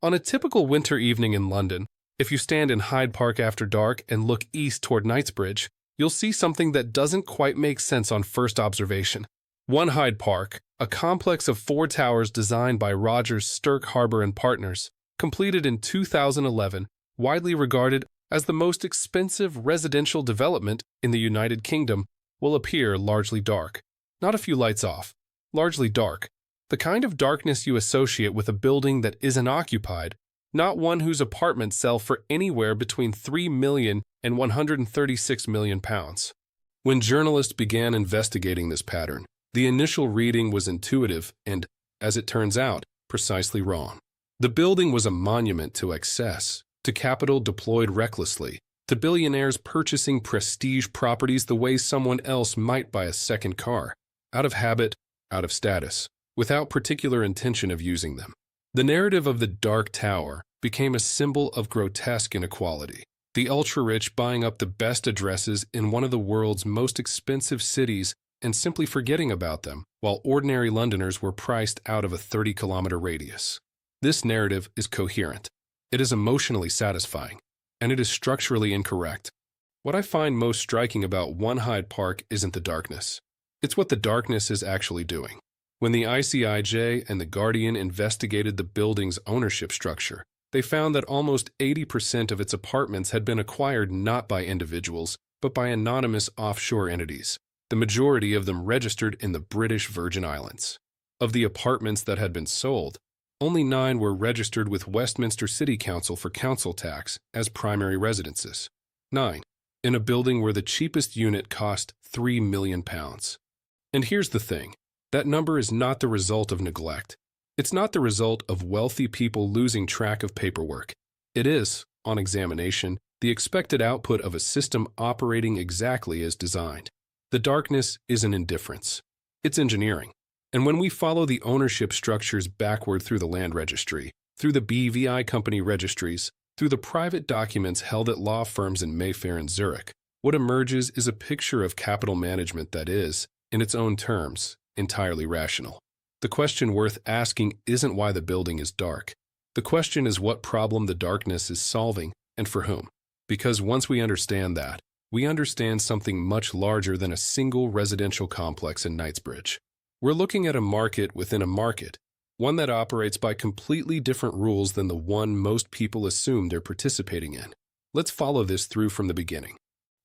On a typical winter evening in London, if you stand in Hyde Park after dark and look east toward Knightsbridge, you'll see something that doesn't quite make sense on first observation. One Hyde Park, a complex of 4 towers designed by Rogers, Stirk, Harbour and Partners, completed in 2011, widely regarded as the most expensive residential development in the United Kingdom, will appear largely dark. Not a few lights off, largely dark. The kind of darkness you associate with a building that isn't occupied, not one whose apartments sell for anywhere between £3 million and £136 million. When journalists began investigating this pattern, the initial reading was intuitive and, as it turns out, precisely wrong. The building was a monument to excess, to capital deployed recklessly, to billionaires purchasing prestige properties the way someone else might buy a second car, out of habit, out of status, without particular intention of using them. The narrative of the Dark Tower became a symbol of grotesque inequality, the ultra-rich buying up the best addresses in one of the world's most expensive cities and simply forgetting about them, while ordinary Londoners were priced out of a 30-kilometer radius. This narrative is coherent. It is emotionally satisfying, and it is structurally incorrect. What I find most striking about One Hyde Park isn't the darkness. It's what the darkness is actually doing. When the ICIJ and The Guardian investigated the building's ownership structure, they found that almost 80% of its apartments had been acquired not by individuals, but by anonymous offshore entities, the majority of them registered in the British Virgin Islands. Of the apartments that had been sold, only 9 were registered with Westminster City Council for council tax as primary residences. 9, in a building where the cheapest unit cost £3 million. And here's the thing. That number is not the result of neglect. It's not the result of wealthy people losing track of paperwork. It is, on examination, the expected output of a system operating exactly as designed. The darkness isn't indifference. It's engineering. And when we follow the ownership structures backward through the land registry, through the BVI company registries, through the private documents held at law firms in Mayfair and Zurich, what emerges is a picture of capital management that is, in its own terms, entirely rational. The question worth asking isn't why the building is dark. The question is what problem the darkness is solving and for whom. Because once we understand that, we understand something much larger than a single residential complex in Knightsbridge. We're looking at a market within a market, one that operates by completely different rules than the one most people assume they're participating in. Let's follow this through from the beginning.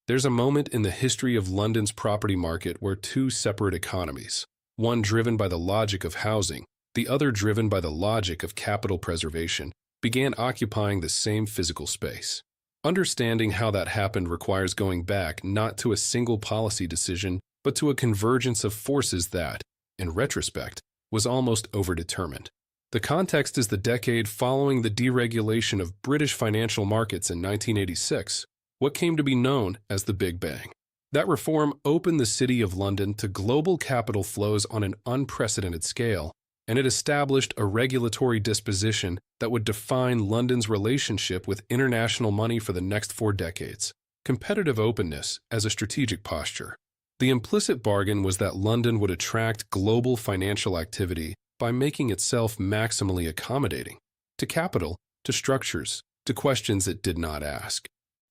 There's a moment in the history of London's property market where 2 separate economies, one driven by the logic of housing, the other driven by the logic of capital preservation, began occupying the same physical space. Understanding how that happened requires going back not to a single policy decision, but to a convergence of forces that, in retrospect, was almost overdetermined. The context is the decade following the deregulation of British financial markets in 1986, what came to be known as the Big Bang. That reform opened the City of London to global capital flows on an unprecedented scale, and it established a regulatory disposition that would define London's relationship with international money for the next 4 decades. Competitive openness as a strategic posture. The implicit bargain was that London would attract global financial activity by making itself maximally accommodating to capital, to structures, to questions it did not ask.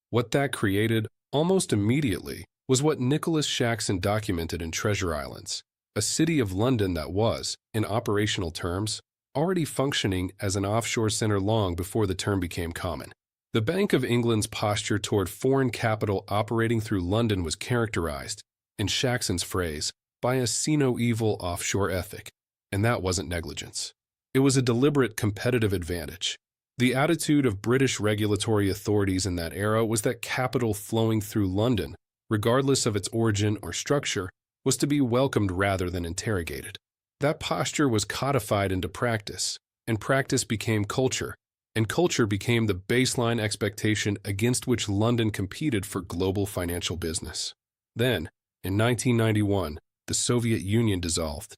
What that created, almost immediately, was what Nicholas Shaxson documented in Treasure Islands, a city of London that was, in operational terms, already functioning as an offshore center long before the term became common. The Bank of England's posture toward foreign capital operating through London was characterized, in Shaxson's phrase, by a see-no-evil offshore ethic, and that wasn't negligence. It was a deliberate competitive advantage. The attitude of British regulatory authorities in that era was that capital flowing through London, regardless of its origin or structure, was to be welcomed rather than interrogated. That posture was codified into practice, and practice became culture, and culture became the baseline expectation against which London competed for global financial business. Then, in 1991, the Soviet Union dissolved.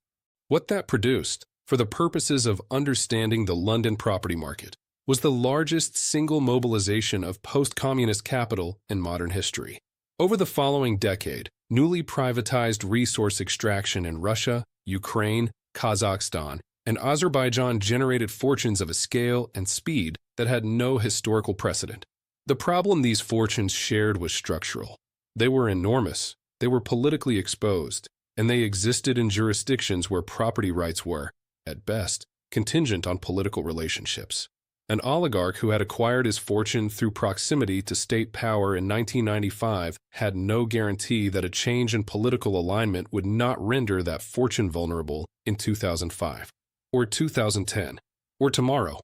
What that produced, for the purposes of understanding the London property market, was the largest single mobilization of post-communist capital in modern history. Over the following decade, newly privatized resource extraction in Russia, Ukraine, Kazakhstan, and Azerbaijan generated fortunes of a scale and speed that had no historical precedent. The problem these fortunes shared was structural. They were enormous, they were politically exposed, and they existed in jurisdictions where property rights were, at best, contingent on political relationships. An oligarch who had acquired his fortune through proximity to state power in 1995 had no guarantee that a change in political alignment would not render that fortune vulnerable in 2005, or 2010, or tomorrow.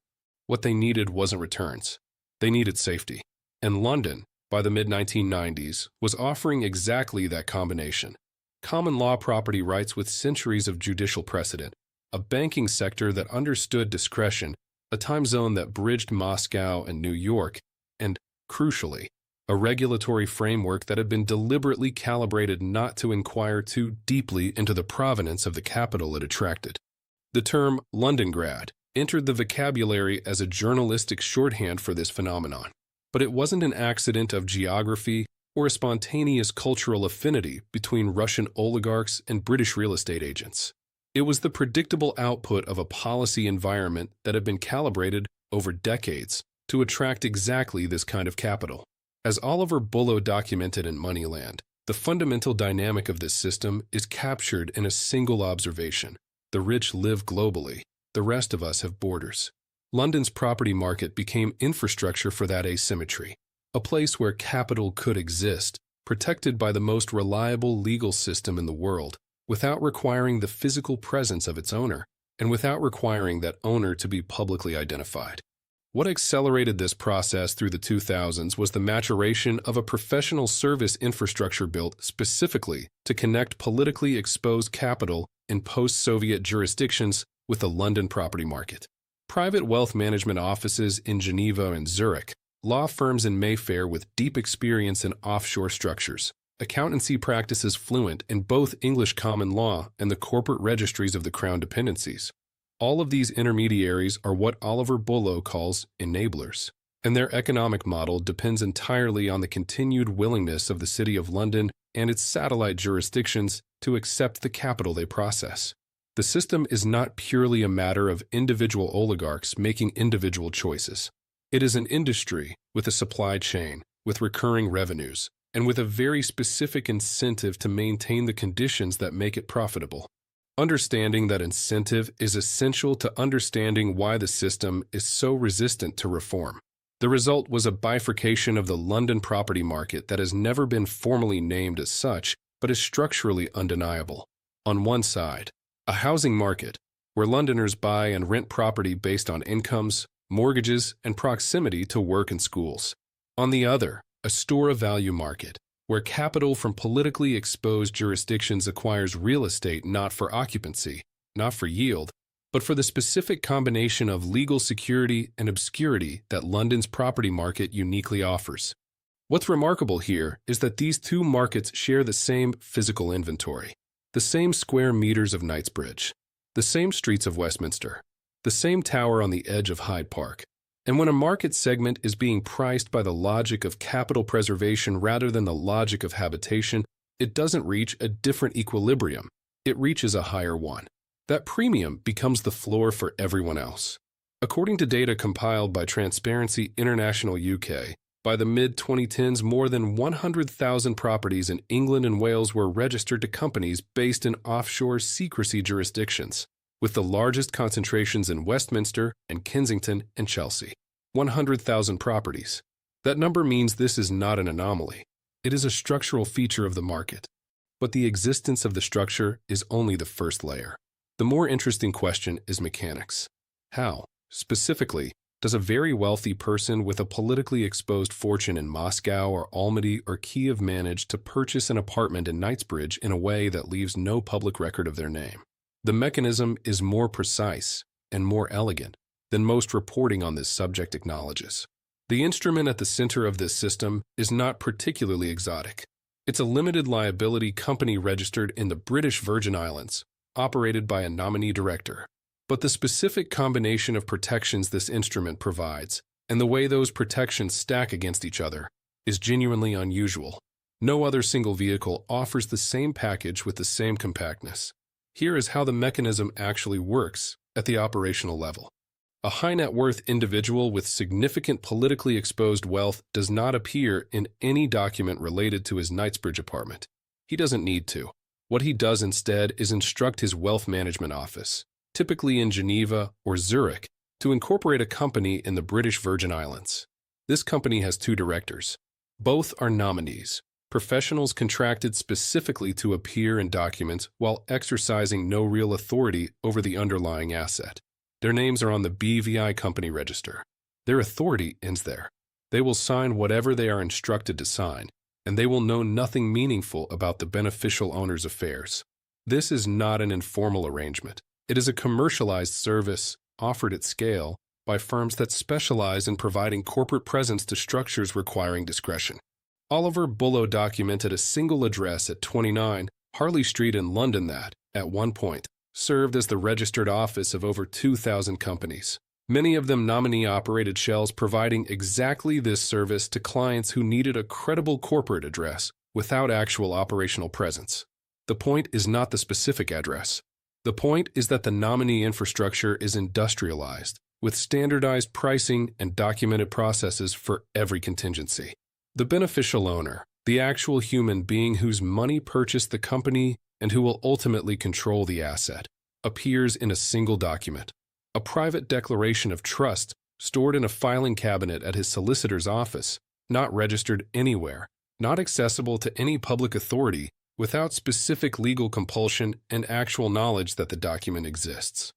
What they needed wasn't returns. They needed safety. And London, by the mid-1990s, was offering exactly that combination. Common law property rights with centuries of judicial precedent, a banking sector that understood discretion, a time zone that bridged Moscow and New York, and, crucially, a regulatory framework that had been deliberately calibrated not to inquire too deeply into the provenance of the capital it attracted. The term Londongrad entered the vocabulary as a journalistic shorthand for this phenomenon, but it wasn't an accident of geography or a spontaneous cultural affinity between Russian oligarchs and British real estate agents. It was the predictable output of a policy environment that had been calibrated over decades to attract exactly this kind of capital. As Oliver Bullough documented in Moneyland, the fundamental dynamic of this system is captured in a single observation. The rich live globally. The rest of us have borders. London's property market became infrastructure for that asymmetry, a place where capital could exist, protected by the most reliable legal system in the world, without requiring the physical presence of its owner, and without requiring that owner to be publicly identified. What accelerated this process through the 2000s was the maturation of a professional service infrastructure built specifically to connect politically exposed capital in post-Soviet jurisdictions with the London property market. Private wealth management offices in Geneva and Zurich, law firms in Mayfair with deep experience in offshore structures, accountancy practices fluent in both English common law and the corporate registries of the Crown dependencies. All of these intermediaries are what Oliver Bullough calls enablers, and their economic model depends entirely on the continued willingness of the City of London and its satellite jurisdictions to accept the capital they process. The system is not purely a matter of individual oligarchs making individual choices. It is an industry with a supply chain, with recurring revenues, and with a very specific incentive to maintain the conditions that make it profitable. Understanding that incentive is essential to understanding why the system is so resistant to reform. The result was a bifurcation of the London property market that has never been formally named as such, but is structurally undeniable. On one side, a housing market, where Londoners buy and rent property based on incomes, mortgages, and proximity to work and schools. On the other, a store of value market, where capital from politically exposed jurisdictions acquires real estate not for occupancy, not for yield, but for the specific combination of legal security and obscurity that London's property market uniquely offers. What's remarkable here is that these two markets share the same physical inventory, the same square meters of Knightsbridge, the same streets of Westminster, the same tower on the edge of Hyde Park. And when a market segment is being priced by the logic of capital preservation rather than the logic of habitation, it doesn't reach a different equilibrium. It reaches a higher one. That premium becomes the floor for everyone else. According to data compiled by Transparency International UK, by the mid-2010s, more than 100,000 properties in England and Wales were registered to companies based in offshore secrecy jurisdictions, with the largest concentrations in Westminster and Kensington and Chelsea. 100,000 properties. That number means this is not an anomaly. It is a structural feature of the market. But the existence of the structure is only the first layer. The more interesting question is mechanics. How, specifically, does a very wealthy person with a politically exposed fortune in Moscow or Almaty or Kiev manage to purchase an apartment in Knightsbridge in a way that leaves no public record of their name? The mechanism is more precise and more elegant than most reporting on this subject acknowledges. The instrument at the center of this system is not particularly exotic. It's a limited liability company registered in the British Virgin Islands, operated by a nominee director. But the specific combination of protections this instrument provides, and the way those protections stack against each other, is genuinely unusual. No other single vehicle offers the same package with the same compactness. Here is how the mechanism actually works, At the operational level, a high net worth individual with significant politically exposed wealth does not appear in any document related to his Knightsbridge apartment. He doesn't need to. What he does instead is instruct his wealth management office, typically in Geneva or Zurich, to incorporate a company in the British Virgin Islands. This company has two directors. Both are nominees, professionals contracted specifically to appear in documents while exercising no real authority over the underlying asset. Their names are on the BVI company register. Their authority ends there. They will sign whatever they are instructed to sign, and they will know nothing meaningful about the beneficial owner's affairs. This is not an informal arrangement. It is a commercialized service offered at scale by firms that specialize in providing corporate presence to structures requiring discretion. Oliver Bullough documented a single address at 29 Harley Street in London that, at one point, served as the registered office of over 2,000 companies. Many of them nominee-operated shells providing exactly this service to clients who needed a credible corporate address without actual operational presence. The point is not the specific address. The point is that the nominee infrastructure is industrialized, with standardized pricing and documented processes for every contingency. The beneficial owner, the actual human being whose money purchased the company and who will ultimately control the asset, appears in a single document. A private declaration of trust stored in a filing cabinet at his solicitor's office, not registered anywhere, not accessible to any public authority, without specific legal compulsion and actual knowledge that the document exists.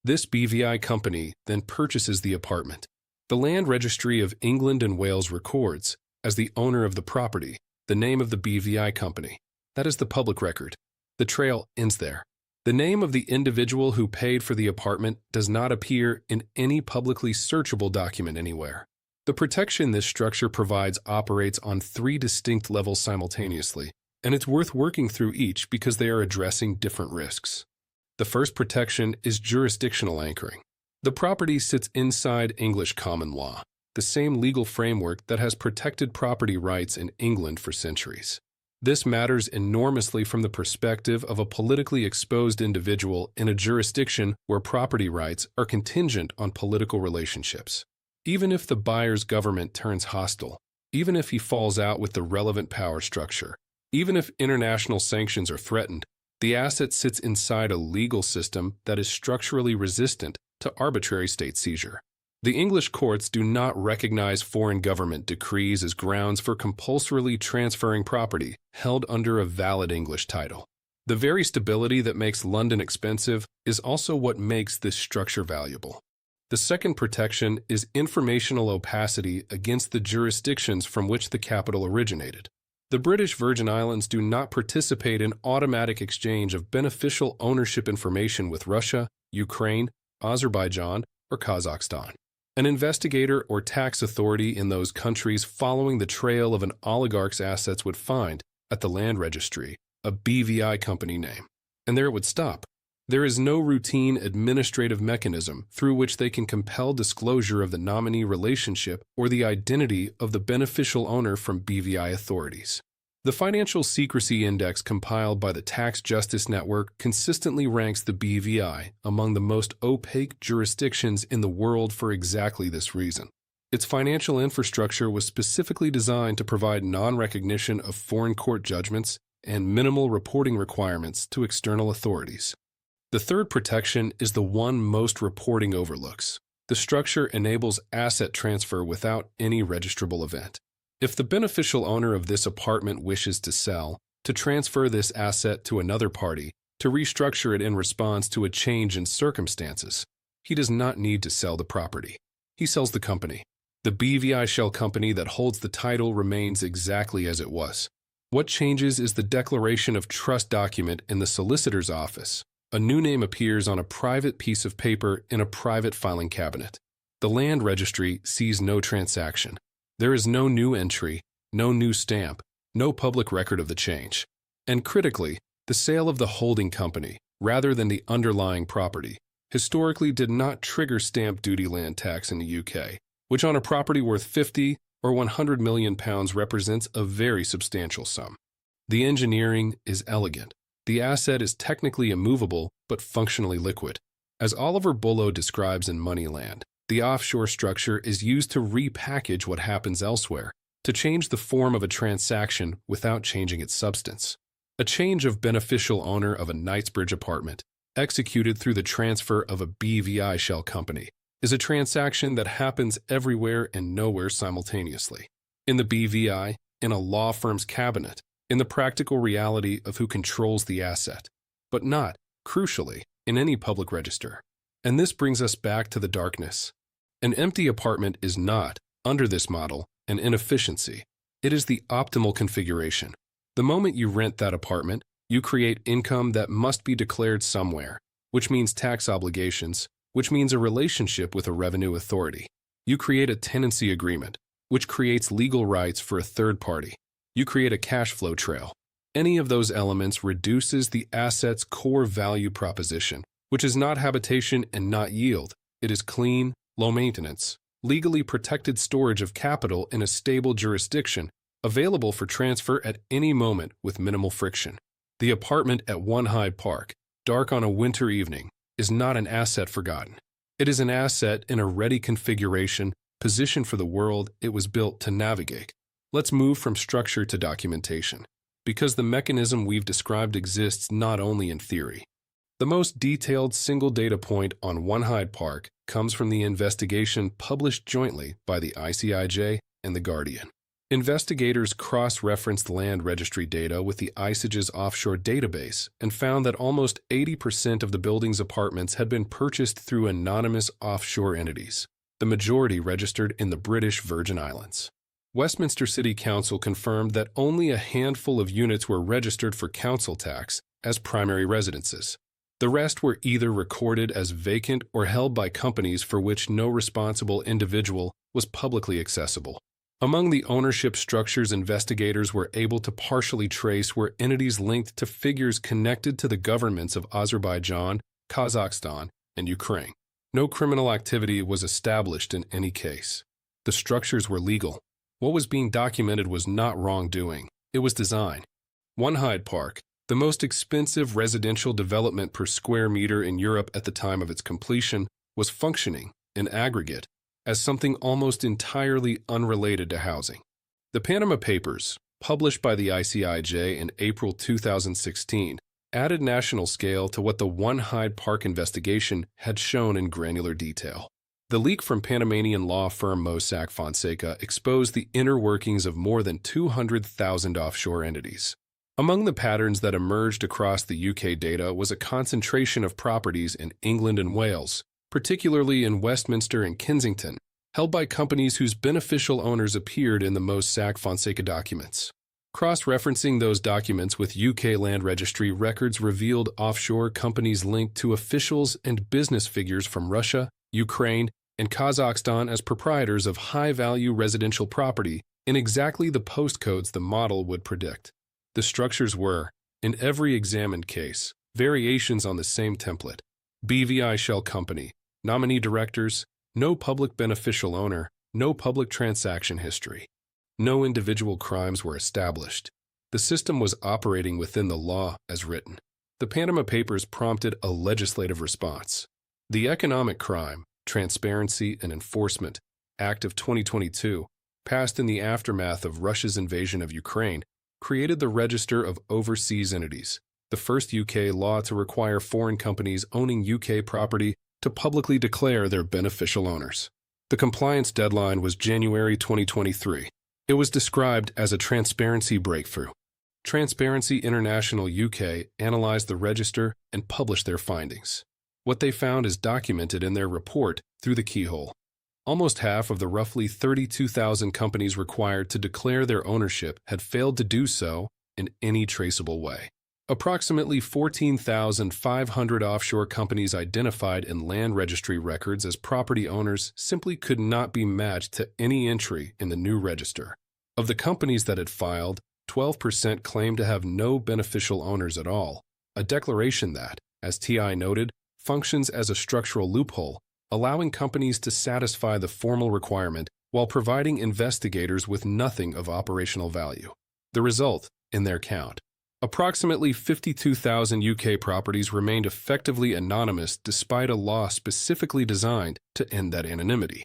This BVI company then purchases the apartment. The Land Registry of England and Wales records, as the owner of the property, the name of the BVI company. That is the public record. The trail ends there. The name of the individual who paid for the apartment does not appear in any publicly searchable document anywhere. The protection this structure provides operates on three distinct levels simultaneously, and it's worth working through each because they are addressing different risks. The first protection is jurisdictional anchoring. The property sits inside English common law, the same legal framework that has protected property rights in England for centuries. This matters enormously from the perspective of a politically exposed individual in a jurisdiction where property rights are contingent on political relationships. Even if the buyer's government turns hostile, even if he falls out with the relevant power structure, even if international sanctions are threatened, the asset sits inside a legal system that is structurally resistant to arbitrary state seizure. The English courts do not recognize foreign government decrees as grounds for compulsorily transferring property held under a valid English title. The very stability that makes London expensive is also what makes this structure valuable. The second protection is informational opacity against the jurisdictions from which the capital originated. The British Virgin Islands do not participate in automatic exchange of beneficial ownership information with Russia, Ukraine, Azerbaijan, or Kazakhstan. An investigator or tax authority in those countries following the trail of an oligarch's assets would find, at the land registry, a BVI company name. And there it would stop. There is no routine administrative mechanism through which they can compel disclosure of the nominee relationship or the identity of the beneficial owner from BVI authorities. The Financial Secrecy Index compiled by the Tax Justice Network consistently ranks the BVI among the most opaque jurisdictions in the world for exactly this reason. Its financial infrastructure was specifically designed to provide non-recognition of foreign court judgments and minimal reporting requirements to external authorities. The third protection is the one most reporting overlooks. The structure enables asset transfer without any registrable event. If the beneficial owner of this apartment wishes to sell, to transfer this asset to another party, to restructure it in response to a change in circumstances, he does not need to sell the property. He sells the company. The BVI shell company that holds the title remains exactly as it was. What changes is the declaration of trust document in the solicitor's office. A new name appears on a private piece of paper in a private filing cabinet. The land registry sees no transaction. There is no new entry, no new stamp, no public record of the change. And critically, the sale of the holding company, rather than the underlying property, historically did not trigger stamp duty land tax in the UK, which on a property worth 50 or 100 million pounds represents a very substantial sum. The engineering is elegant. The asset is technically immovable but functionally liquid. As Oliver Bullough describes in Moneyland, the offshore structure is used to repackage what happens elsewhere, to change the form of a transaction without changing its substance. A change of beneficial owner of a Knightsbridge apartment, executed through the transfer of a BVI shell company, is a transaction that happens everywhere and nowhere simultaneously. In the BVI, in a law firm's cabinet, in the practical reality of who controls the asset, but not, crucially, in any public register. And this brings us back to the darkness. An empty apartment is not, under this model, an inefficiency. It is the optimal configuration. The moment you rent that apartment, you create income that must be declared somewhere, which means tax obligations, which means a relationship with a revenue authority. You create a tenancy agreement, which creates legal rights for a third party. You create a cash flow trail. Any of those elements reduces the asset's core value proposition, which is not habitation and not yield. It is clean, low maintenance, legally protected storage of capital in a stable jurisdiction, available for transfer at any moment with minimal friction. The apartment at One Hyde Park, dark on a winter evening, is not an asset forgotten. It is an asset in a ready configuration, positioned for the world it was built to navigate. Let's move from structure to documentation, because the mechanism we've described exists not only in theory. The most detailed single data point on One Hyde Park comes from the investigation published jointly by the ICIJ and The Guardian. Investigators cross-referenced land registry data with the ICIJ's offshore database and found that almost 80% of the building's apartments had been purchased through anonymous offshore entities, the majority registered in the British Virgin Islands. Westminster City Council confirmed that only a handful of units were registered for council tax as primary residences. The rest were either recorded as vacant or held by companies for which no responsible individual was publicly accessible. Among the ownership structures investigators were able to partially trace were entities linked to figures connected to the governments of Azerbaijan, Kazakhstan, and Ukraine. No criminal activity was established in any case. The structures were legal. What was being documented was not wrongdoing. It was design. One Hyde Park, the most expensive residential development per square meter in Europe at the time of its completion, was functioning, in aggregate, as something almost entirely unrelated to housing. The Panama Papers, published by the ICIJ in April 2016, added national scale to what the One Hyde Park investigation had shown in granular detail. The leak from Panamanian law firm Mossack Fonseca exposed the inner workings of more than 200,000 offshore entities. Among the patterns that emerged across the UK data was a concentration of properties in England and Wales, particularly in Westminster and Kensington, held by companies whose beneficial owners appeared in the Mossack Fonseca documents. Cross-referencing those documents with UK land registry records revealed offshore companies linked to officials and business figures from Russia, Ukraine, and Kazakhstan as proprietors of high-value residential property in exactly the postcodes the model would predict. The structures were, in every examined case, variations on the same template: BVI shell company, nominee directors, no public beneficial owner, no public transaction history. No individual crimes were established. The system was operating within the law as written. The Panama Papers prompted a legislative response. The Economic Crime, Transparency and Enforcement Act of 2022, passed in the aftermath of Russia's invasion of Ukraine, created the Register of Overseas Entities, the first UK law to require foreign companies owning UK property to publicly declare their beneficial owners. The compliance deadline was January 2023. It was described as a transparency breakthrough. Transparency International UK analyzed the register and published their findings. What they found is documented in their report through the keyhole. Almost half of the roughly 32,000 companies required to declare their ownership had failed to do so in any traceable way. Approximately 14,500 offshore companies identified in land registry records as property owners simply could not be matched to any entry in the new register. Of the companies that had filed, 12% claimed to have no beneficial owners at all, a declaration that, as TI noted, functions as a structural loophole, allowing companies to satisfy the formal requirement while providing investigators with nothing of operational value. The result, in their count, Approximately 52,000 UK properties remained effectively anonymous despite a law specifically designed to end that anonymity.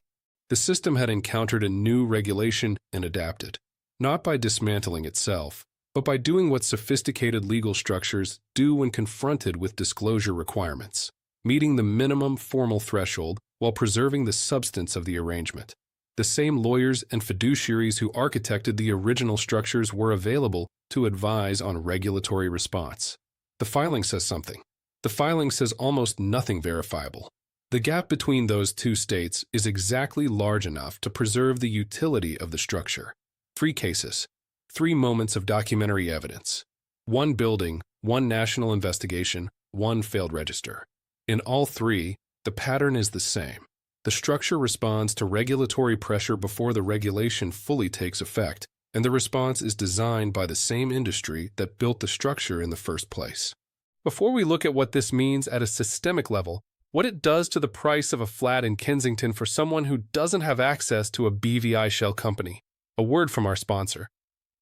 The system had encountered a new regulation and adapted, not by dismantling itself, but by doing what sophisticated legal structures do when confronted with disclosure requirements, meeting the minimum formal threshold while preserving the substance of the arrangement. The same lawyers and fiduciaries who architected the original structures were available to advise on regulatory response. The filing says something. The filing says almost nothing verifiable. The gap between those two states is exactly large enough to preserve the utility of the structure. 3 cases, 3 moments of documentary evidence. 1 building, 1 national investigation, 1 failed register. In all 3, the pattern is the same. The structure responds to regulatory pressure before the regulation fully takes effect, and the response is designed by the same industry that built the structure in the first place. Before we look at what this means at a systemic level, what it does to the price of a flat in Kensington for someone who doesn't have access to a BVI shell company, a word from our sponsor.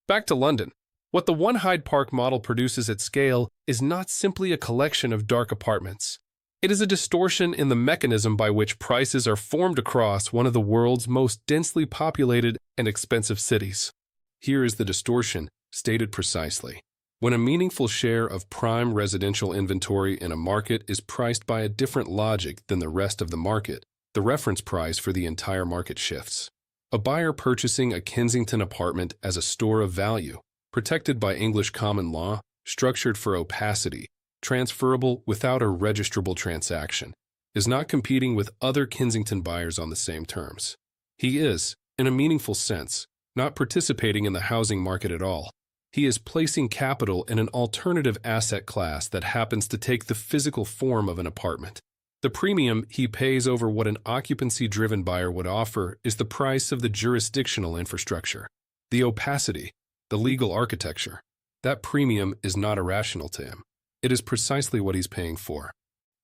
Back to London. What the One Hyde Park model produces at scale is not simply a collection of dark apartments. It is a distortion in the mechanism by which prices are formed across one of the world's most densely populated and expensive cities. Here is the distortion, stated precisely. When a meaningful share of prime residential inventory in a market is priced by a different logic than the rest of the market, the reference price for the entire market shifts. A buyer purchasing a Kensington apartment as a store of value, protected by English common law, structured for opacity, transferable without a registrable transaction, is not competing with other Kensington buyers on the same terms. He is, in a meaningful sense, not participating in the housing market at all. He is placing capital in an alternative asset class that happens to take the physical form of an apartment. The premium he pays over what an occupancy-driven buyer would offer is the price of the jurisdictional infrastructure, the opacity, the legal architecture. That premium is not irrational to him. It is precisely what he's paying for.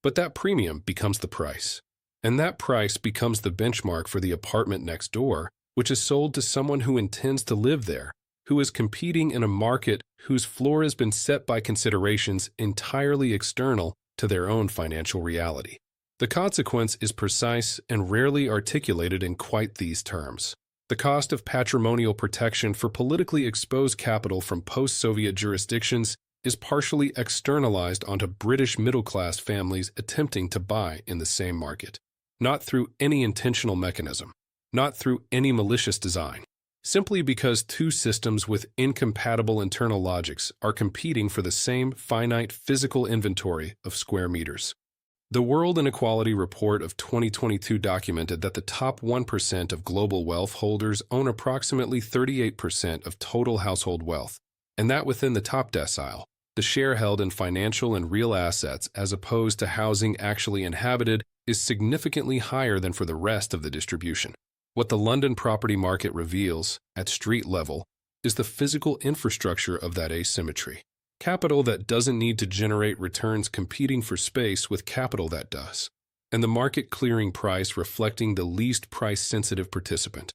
But that premium becomes the price. And that price becomes the benchmark for the apartment next door, which is sold to someone who intends to live there, who is competing in a market whose floor has been set by considerations entirely external to their own financial reality. The consequence is precise and rarely articulated in quite these terms. The cost of patrimonial protection for politically exposed capital from post-Soviet jurisdictions is partially externalized onto British middle-class families attempting to buy in the same market, not through any intentional mechanism, not through any malicious design, simply because 2 systems with incompatible internal logics are competing for the same finite physical inventory of square meters. The World Inequality Report of 2022 documented that the top 1% of global wealth holders own approximately 38% of total household wealth, and that within the top decile, the share held in financial and real assets as opposed to housing actually inhabited is significantly higher than for the rest of the distribution. What the London property market reveals, at street level, is the physical infrastructure of that asymmetry. Capital that doesn't need to generate returns competing for space with capital that does, and the market clearing price reflecting the least price-sensitive participant.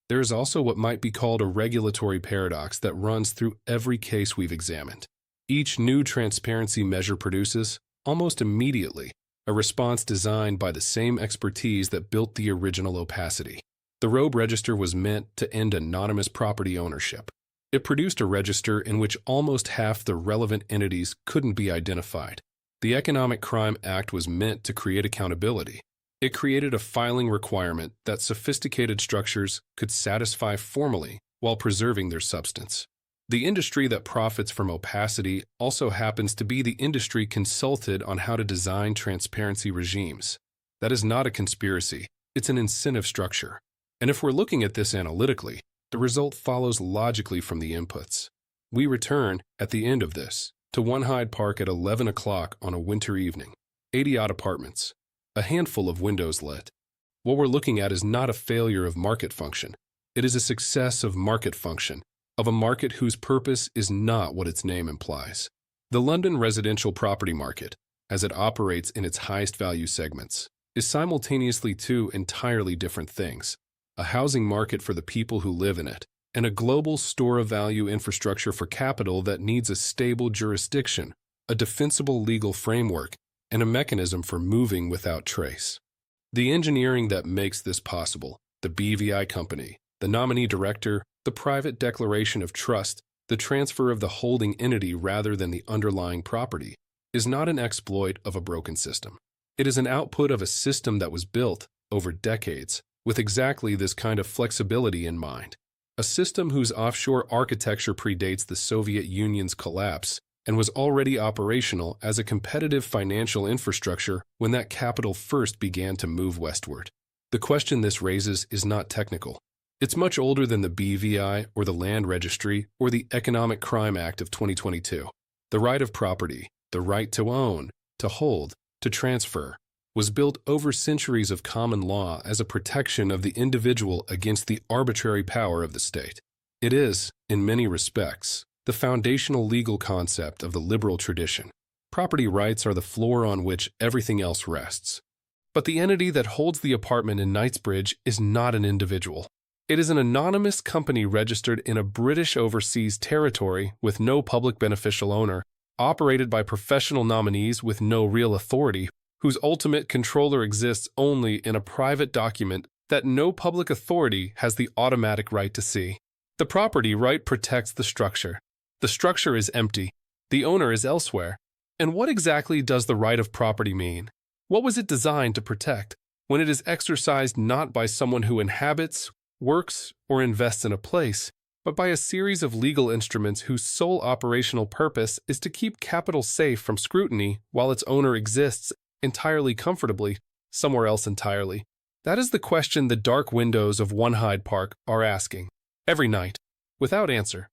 There is also what might be called a regulatory paradox that runs through every case we've examined. Each new transparency measure produces, almost immediately, a response designed by the same expertise that built the original opacity. The Robe Register was meant to end anonymous property ownership. It produced a register in which almost half the relevant entities couldn't be identified. The Economic Crime Act was meant to create accountability. It created a filing requirement that sophisticated structures could satisfy formally while preserving their substance. The industry that profits from opacity also happens to be the industry consulted on how to design transparency regimes. That is not a conspiracy, it's an incentive structure. And if we're looking at this analytically, the result follows logically from the inputs. We return, at the end of this, to One Hyde Park at 11 o'clock on a winter evening. 80-odd apartments, a handful of windows lit. What we're looking at is not a failure of market function. It is a success of market function, of a market whose purpose is not what its name implies. The London residential property market, as it operates in its highest value segments, is simultaneously 2 entirely different things. A housing market for the people who live in it, and a global store of value infrastructure for capital that needs a stable jurisdiction, a defensible legal framework, and a mechanism for moving without trace. The engineering that makes this possible, the BVI company, the nominee director, the private declaration of trust, the transfer of the holding entity rather than the underlying property, is not an exploit of a broken system. It is an output of a system that was built over decades with exactly this kind of flexibility in mind. A system whose offshore architecture predates the Soviet Union's collapse and was already operational as a competitive financial infrastructure when that capital first began to move westward. The question this raises is not technical. It's much older than the BVI or the Land Registry or the Economic Crime Act of 2022. The right of property, the right to own, to hold, to transfer, was built over centuries of common law as a protection of the individual against the arbitrary power of the state. It is, in many respects, the foundational legal concept of the liberal tradition. Property rights are the floor on which everything else rests. But the entity that holds the apartment in Knightsbridge is not an individual. It is an anonymous company registered in a British overseas territory with no public beneficial owner, operated by professional nominees with no real authority, whose ultimate controller exists only in a private document that no public authority has the automatic right to see. The property right protects the structure. The structure is empty. The owner is elsewhere. And what exactly does the right of property mean? What was it designed to protect when it is exercised not by someone who inhabits, works, or invests in a place, but by a series of legal instruments whose sole operational purpose is to keep capital safe from scrutiny while its owner exists entirely comfortably, somewhere else entirely? That is the question the dark windows of One Hyde Park are asking, every night, without answer.